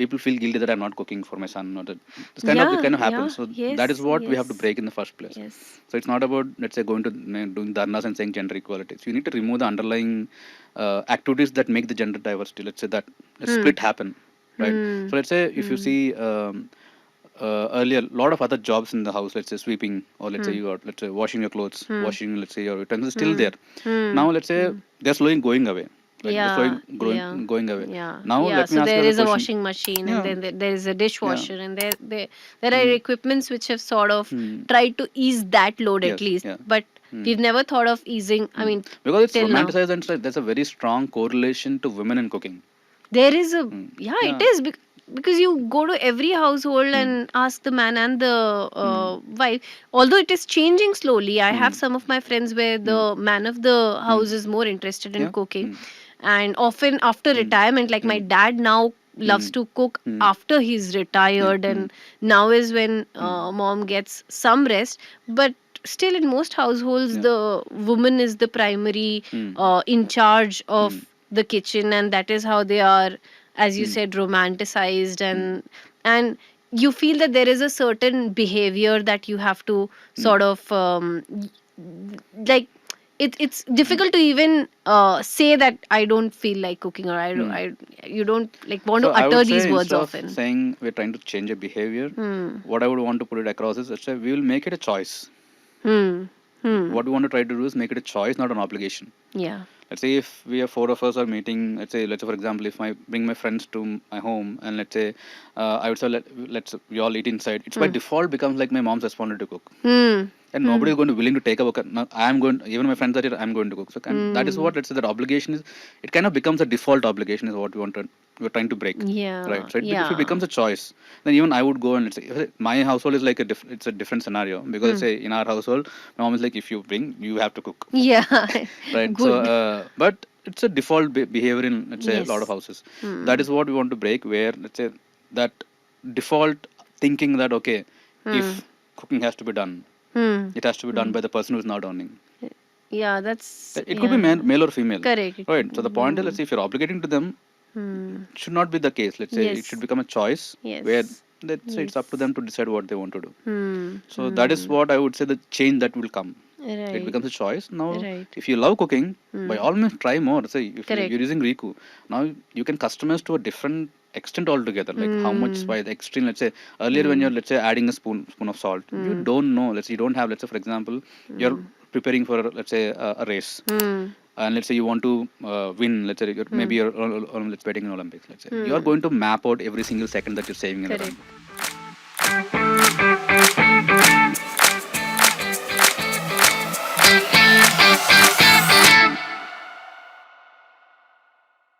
people feel guilty that I'm not cooking for my son, or that it kind of happens. So that is Yes, what we have to yes, break in the first place. yes. So it's not about, let's say, going to doing dharnas and saying gender equality. So you need to remove the underlying activities that make the gender diversity. Let's say that a Hmm. split happen, right? Hmm. So let's say if you Hmm. see earlier, a lot of other jobs in the house, let's say sweeping, or let's say Hmm. you got, let's say, washing your clothes, Hmm. washing, let's say, your utensils, still Hmm. there. Hmm. Now let's say Hmm. they're slowly going away, right? They're slowly Yeah, yeah, going away. yeah, Now yeah. let me So ask you there another is a question. washing machine, and Yeah, then there is a yeah. dishwasher, and there are Mm, equipments which have sort of mm, tried to ease that load at yes, least, yeah. but Mm, we've never thought of easing. I mm. mean, Because it's till now. romanticized, and there's a very strong correlation to women in cooking. There is a, Mm, yeah, it yeah. is because you go to every household Mm, and ask the man and the mm, wife. Although it is changing slowly, I have mm, some of my friends where mm, the man of the mm. house is more interested in Yeah. cooking, Mm, and often after mm, retirement, like my mm, dad now loves mm, to cook mm. after he's Yeah. retired, Mm, and now is when mm, mom gets some rest, but still in most households yeah. the woman is the primary Mm, in charge mm, of the kitchen, and that is how they are, as you mm, said, romanticized, mm, and you feel that there is a certain behavior that you have to mm, sort of like it's mm. difficult to even say that I don't feel like cooking, or Mm. you don't like want So to I would utter these say, words instead of often. saying we're trying to change a behavior, Hmm. what I would want to put it across is, let's say, we will make it a choice. Hmm. Hmm. What we want to try to do is make it a choice, not an obligation. Yeah. Let's say if we are four of us are meeting, let's say for example, if I bring my friends to my home, and let's say I would say, let's we all eat inside. It's by Hmm. default becomes like my mom's responsibility to cook, Hmm. and Hmm. nobody is going to willing to take a work. Now, I'm going. Even my friends are here. I'm going to cook. So, and that is Hmm. what, let's say, that obligation is. It kind of becomes a default obligation. Is what we want to. We're trying to break, right? Yeah. So if it Yeah. becomes a choice, then even I would go, and let's say my household is like it's a different scenario, because Hmm. say in our household, my mom is like, if you bring, you have to cook, Yeah. right? So Good. but it's a default behavior in, let's say, a lot of Yes. houses. That Hmm. is what we want to break, where, let's say, that default thinking that, okay, Hmm. if cooking has to be done, Hmm. it has to be done Hmm. by the person who's not earning. Yeah, that's It could be yeah. male or female, Correct. It right? could be. So the point is, let's Hmm. say, if you're obligating to them, Hmm. it should not be the case. Let's say it should Yes. become a choice, where, Yes. let's say, it's up to Yes. them to decide what they want to do. Hmm. So that is Hmm. what I would say, the change that will come. It Right. becomes a choice. Now, Right. if you love cooking, by Hmm. all means try more. Say if you're Correct. using Riku, now you can customize to a different extent altogether. Like how much Hmm. by the extreme. Let's say earlier when you're, Hmm. let's say, adding a spoon of salt, you Hmm. don't know. Let's say you don't have. Let's say for example, you're Hmm. preparing for, let's say, a race, Hmm. and let's say you want to win. Let's say Hmm. maybe you're let's betting in Olympics. Let's say you are Hmm. going to map out every single second that you're saving in the run. Correct.